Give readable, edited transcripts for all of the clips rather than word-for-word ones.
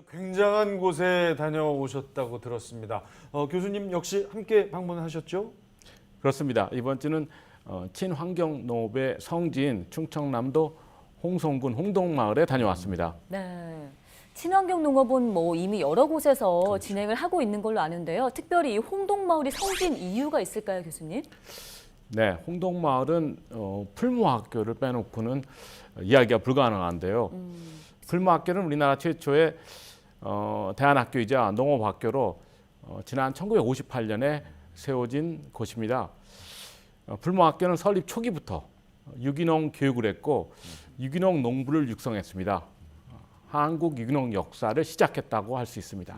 굉장한 곳에 다녀오셨다고 들었습니다. 교수님 역시 함께 방문하셨죠? 그렇습니다. 이번 주는 친환경농업의 성지인 충청남도 홍성군 홍동마을에 다녀왔습니다. 네. 친환경 농업은 이미 여러 곳에서 그렇죠. 진행을 하고 있는 걸로 아는데요. 특별히 이 홍동마을이 성지인 이유가 있을까요, 교수님? 네, 홍동마을은 풀무학교를 빼놓고는 이야기가 불가능한데요. 풀무학교는 우리나라 최초의 대안학교이자 농업학교로 지난 1958년에 세워진 곳입니다. 풀무학교는 설립 초기부터 유기농 교육을 했고 유기농 농부를 육성했습니다. 한국 유기농 역사를 시작했다고 할 수 있습니다.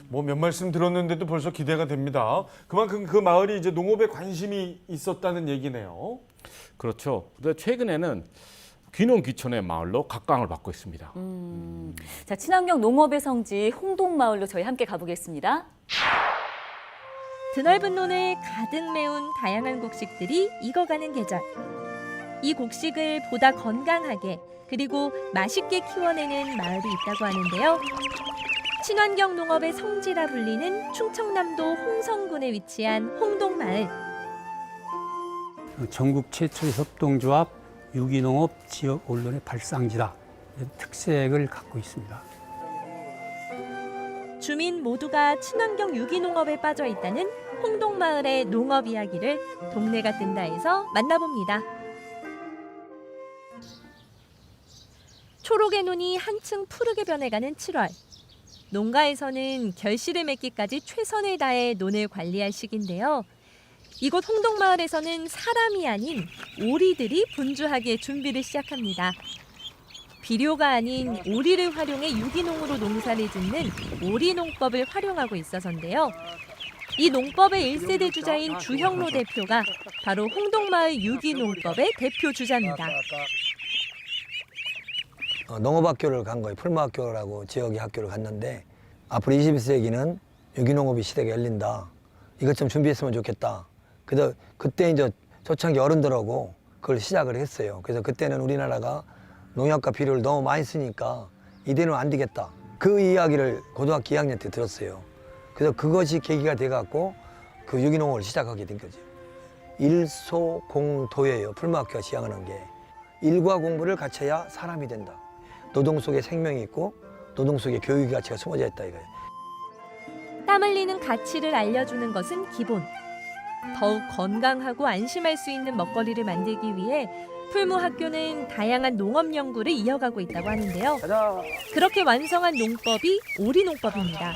몇 말씀 들었는데도 벌써 기대가 됩니다. 그만큼 그 마을이 이제 농업에 관심이 있었다는 얘기네요. 그렇죠. 그런데 최근에는 귀농귀촌의 마을로 각광을 받고 있습니다. 자, 친환경 농업의 성지 홍동마을로 저희 함께 가보겠습니다. 드넓은 논을 가득 메운 다양한 곡식들이 익어가는 계절. 이 곡식을 보다 건강하게 그리고 맛있게 키워내는 마을이 있다고 하는데요. 친환경 농업의 성지라 불리는 충청남도 홍성군에 위치한 홍동마을. 전국 최초의 협동조합 유기농업 지역 언론의 발상지다. 이런 특색을 갖고 있습니다. 주민 모두가 친환경 유기농업에 빠져 있다는 홍동마을의 농업 이야기를 동네가 뜬다에서 만나봅니다. 초록의 눈이 한층 푸르게 변해가는 7월. 농가에서는 결실을 맺기까지 최선을 다해 논을 관리할 시기인데요. 이곳 홍동마을에서는 사람이 아닌 오리들이 분주하게 준비를 시작합니다. 비료가 아닌 오리를 활용해 유기농으로 농사를 짓는 오리농법을 활용하고 있어서인데요. 이 농법의 1세대 주자인 주형로 대표가 바로 홍동마을 유기농법의 대표 주자입니다. 농업학교를 간 거예요. 풀무학교라고 지역의 학교를 갔는데 앞으로 21세기는 유기농업의 시대가 열린다. 이것 좀 준비했으면 좋겠다. 그래서 그때 이제 초창기 어른들하고 그걸 시작을 했어요. 그래서 그때는 우리나라가 농약과 비료를 너무 많이 쓰니까 이대로는 안 되겠다. 그 이야기를 고등학교 2학년 때 들었어요. 그래서 그것이 계기가 돼갖고 그 유기농업을 시작하게 된 거죠. 일소공도예요. 풀무학교가 시작하는 게. 일과 공부를 갖춰야 사람이 된다. 노동 속에 생명이 있고 노동 속에 교육의 가치가 숨어져 있다 이거예요. 땀 흘리는 가치를 알려주는 것은 기본. 더욱 건강하고 안심할 수 있는 먹거리를 만들기 위해 풀무학교는 다양한 농업 연구를 이어가고 있다고 하는데요. 그렇게 완성한 농법이 오리농법입니다.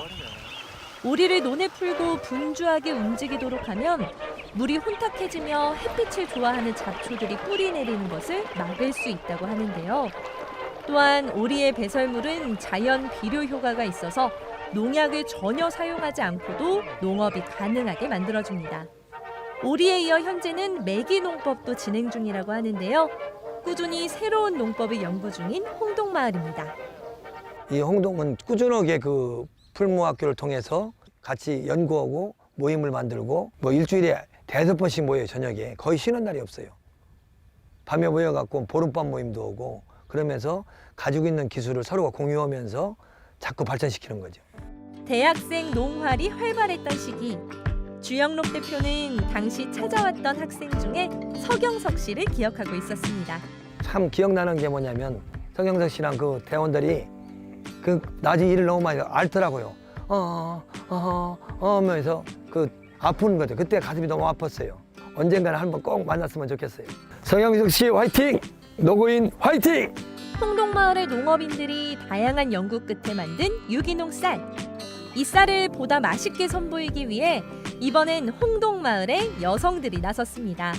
오리를 논에 풀고 분주하게 움직이도록 하면 물이 혼탁해지며 햇빛을 좋아하는 잡초들이 뿌리 내리는 것을 막을 수 있다고 하는데요. 또한 오리의 배설물은 자연 비료 효과가 있어서 농약을 전혀 사용하지 않고도 농업이 가능하게 만들어줍니다. 오리에 이어 현재는 메기 농법도 진행 중이라고 하는데요. 꾸준히 새로운 농법을 연구 중인 홍동마을입니다. 이 홍동은 꾸준하게 그 풀무학교를 통해서 같이 연구하고 모임을 만들고 일주일에 5번씩 모여요. 저녁에 거의 쉬는 날이 없어요. 밤에 모여갖고 보름밤 모임도 오고 그러면서 가지고 있는 기술을 서로가 공유하면서 자꾸 발전시키는 거죠. 대학생 농활이 활발했던 시기. 주영록 대표는 당시 찾아왔던 학생 중에 서경석 씨를 기억하고 있었습니다. 참 기억나는 게 뭐냐면 서경석 씨랑 그 대원들이 그 나중에 일을 너무 많이 앓더라고요. 하면서 그 아픈 거죠. 그때 가슴이 너무 아팠어요. 언젠가는 한번 꼭 만났으면 좋겠어요. 서경석 씨 화이팅! 노고인 화이팅! 홍동마을의 농업인들이 다양한 연구 끝에 만든 유기농 쌀. 이 쌀을 보다 맛있게 선보이기 위해 이번엔 홍동마을의 여성들이 나섰습니다.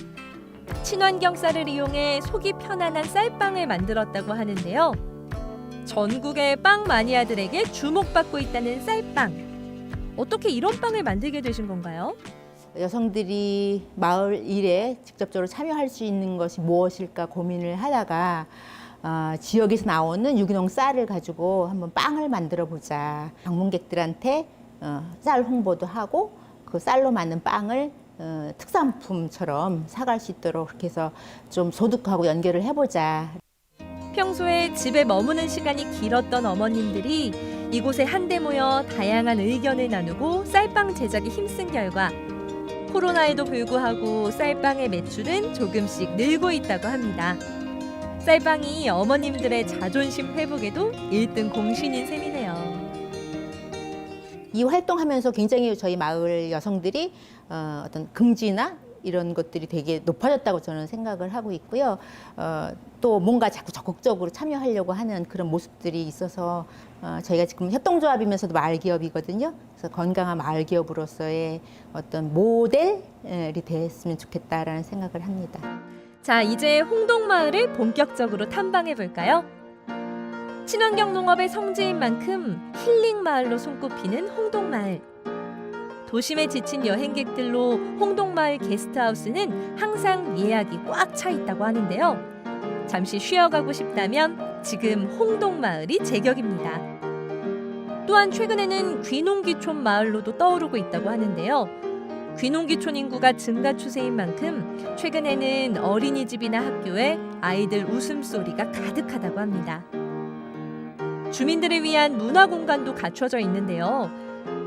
친환경 쌀을 이용해 속이 편안한 쌀빵을 만들었다고 하는데요. 전국의 빵 마니아들에게 주목받고 있다는 쌀빵. 어떻게 이런 빵을 만들게 되신 건가요? 여성들이 마을 일에 직접적으로 참여할 수 있는 것이 무엇일까 고민을 하다가 지역에서 나오는 유기농 쌀을 가지고 한번 빵을 만들어 보자. 방문객들한테 쌀 홍보도 하고 그 쌀로 만든 빵을 특산품처럼 사갈 수 있도록 그렇게 해서 좀 소득하고 연결을 해보자. 평소에 집에 머무는 시간이 길었던 어머님들이 이곳에 한데 모여 다양한 의견을 나누고 쌀빵 제작에 힘쓴 결과 코로나에도 불구하고 쌀빵의 매출은 조금씩 늘고 있다고 합니다. 쌀빵이 어머님들의 자존심 회복에도 1등 공신인 셈이네요. 이 활동하면서 굉장히 저희 마을 여성들이 어떤 긍지나 이런 것들이 되게 높아졌다고 저는 생각을 하고 있고요. 또 뭔가 자꾸 적극적으로 참여하려고 하는 그런 모습들이 있어서 저희가 지금 협동조합이면서도 마을기업이거든요. 그래서 건강한 마을기업으로서의 어떤 모델이 됐으면 좋겠다라는 생각을 합니다. 자, 이제 홍동마을을 본격적으로 탐방해 볼까요? 친환경 농업의 성지인 만큼 힐링 마을로 손꼽히는 홍동마을. 도심에 지친 여행객들로 홍동마을 게스트하우스는 항상 예약이 꽉 차 있다고 하는데요. 잠시 쉬어가고 싶다면 지금 홍동마을이 제격입니다. 또한 최근에는 귀농귀촌 마을로도 떠오르고 있다고 하는데요. 귀농귀촌 인구가 증가 추세인 만큼 최근에는 어린이집이나 학교에 아이들 웃음소리가 가득하다고 합니다. 주민들을 위한 문화공간도 갖춰져 있는데요.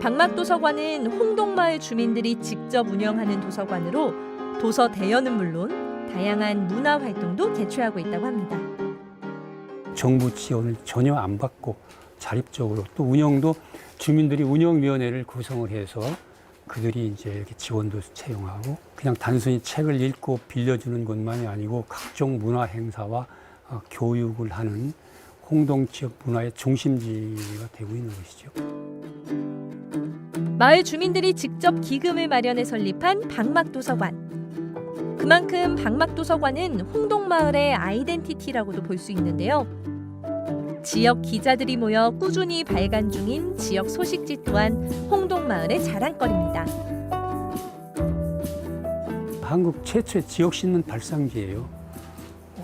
방막도서관은 홍동마을 주민들이 직접 운영하는 도서관으로 도서 대여는 물론 다양한 문화활동도 개최하고 있다고 합니다. 정부 지원을 전혀 안 받고 자립적으로 또 운영도 주민들이 운영위원회를 구성을 해서 그들이 이제 이렇게 지원도 채용하고 그냥 단순히 책을 읽고 빌려주는 것만이 아니고 각종 문화 행사와 교육을 하는 홍동 지역 문화의 중심지가 되고 있는 것이죠. 마을 주민들이 직접 기금을 마련해 설립한 방막도서관. 그만큼 방막도서관은 홍동마을의 아이덴티티라고도 볼 수 있는데요. 지역 기자들이 모여 꾸준히 발간 중인 지역 소식지 또한 홍동마을의 자랑거리입니다. 한국 최초의 지역신문 발상지예요.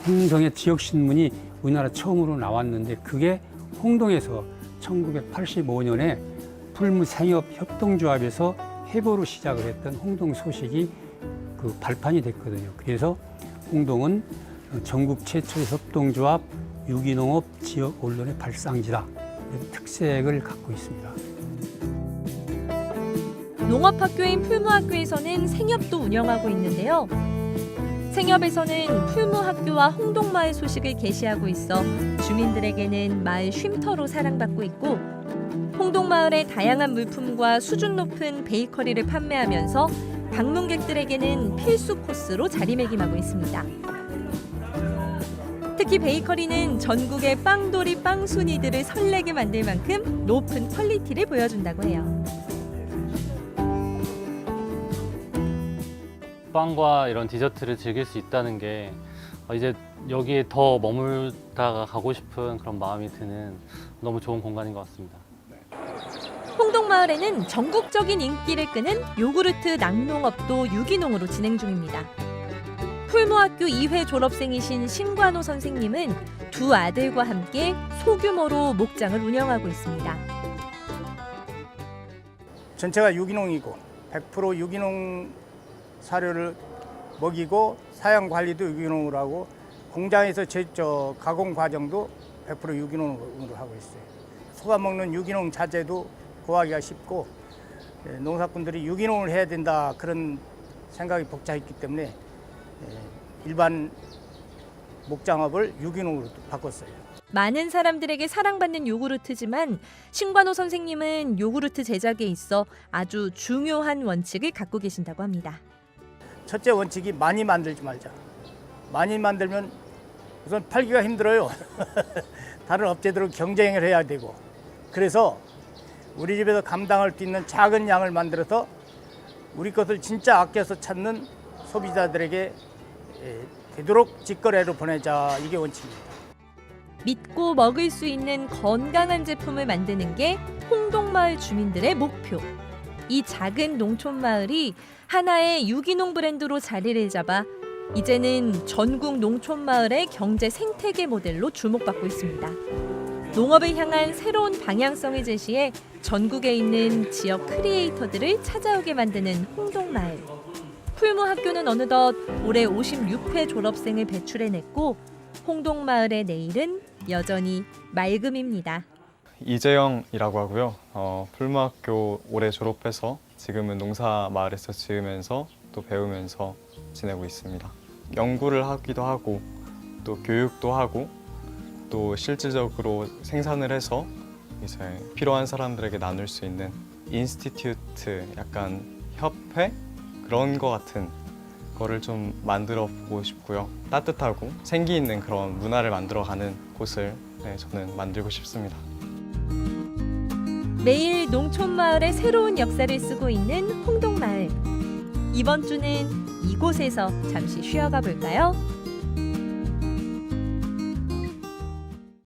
홍동의 지역신문이 우리나라 처음으로 나왔는데 그게 홍동에서 1985년에 풀무생협협동조합에서 해보로 시작을 했던 홍동 소식이 그 발판이 됐거든요. 그래서 홍동은 전국 최초의 협동조합 유기농업 지역 언론의 발상지다. 이런 특색을 갖고 있습니다. 농업학교인 풀무학교에서는 생협도 운영하고 있는데요. 생협에서는 풀무학교와 홍동마을 소식을 게시하고 있어 주민들에게는 마을 쉼터로 사랑받고 있고 홍동마을의 다양한 물품과 수준 높은 베이커리를 판매하면서 방문객들에게는 필수 코스로 자리매김하고 있습니다. 특히 베이커리는 전국의 빵돌이 빵순이들을 설레게 만들 만큼 높은 퀄리티를 보여준다고 해요. 빵과 이런 디저트를 즐길 수 있다는 게 이제 여기에 더 머물다가 가고 싶은 그런 마음이 드는 너무 좋은 공간인 것 같습니다. 홍동마을에는 전국적인 인기를 끄는 요구르트 낙농업도 유기농으로 진행 중입니다. 풀무학교 2회 졸업생이신 신관호 선생님은 두 아들과 함께 소규모로 목장을 운영하고 있습니다. 전체가 유기농이고 100% 유기농 사료를 먹이고 사양 관리도 유기농으로 하고 공장에서 가공 과정도 100% 유기농으로 하고 있어요. 소가 먹는 유기농 자재도 구하기가 쉽고 농사꾼들이 유기농을 해야 된다 그런 생각이 벅차있기 때문에 일반 목장업을 유기농으로 바꿨어요. 많은 사람들에게 사랑받는 요구르트지만 신관호 선생님은 요구르트 제작에 있어 아주 중요한 원칙을 갖고 계신다고 합니다. 첫째 원칙이 많이 만들지 말자. 많이 만들면 우선 팔기가 힘들어요. 다른 업체들은 경쟁을 해야 되고. 그래서 우리 집에서 감당할 수 있는 작은 양을 만들어서 우리 것을 진짜 아껴서 찾는 소비자들에게 되도록 직거래로 보내자. 이게 원칙입니다. 믿고 먹을 수 있는 건강한 제품을 만드는 게 홍동마을 주민들의 목표. 이 작은 농촌 마을이 하나의 유기농 브랜드로 자리를 잡아 이제는 전국 농촌 마을의 경제 생태계 모델로 주목받고 있습니다. 농업을 향한 새로운 방향성을 제시해 전국에 있는 지역 크리에이터들을 찾아오게 만드는 홍동마을. 풀무학교는 어느덧 올해 56회 졸업생을 배출해냈고 홍동마을의 내일은 여전히 맑음입니다. 이재영이라고 하고요. 풀무학교 올해 졸업해서 지금은 농사마을에서 지으면서 또 배우면서 지내고 있습니다. 연구를 하기도 하고 또 교육도 하고 또 실질적으로 생산을 해서 이제 필요한 사람들에게 나눌 수 있는 인스티튜트, 약간 협회 그런 거 같은 거를 좀 만들어 보고 싶고요. 따뜻하고 생기 있는 그런 문화를 만들어가는 곳을 저는 만들고 싶습니다. 매일 농촌마을의 새로운 역사를 쓰고 있는 홍동마을. 이번 주는 이곳에서 잠시 쉬어가 볼까요?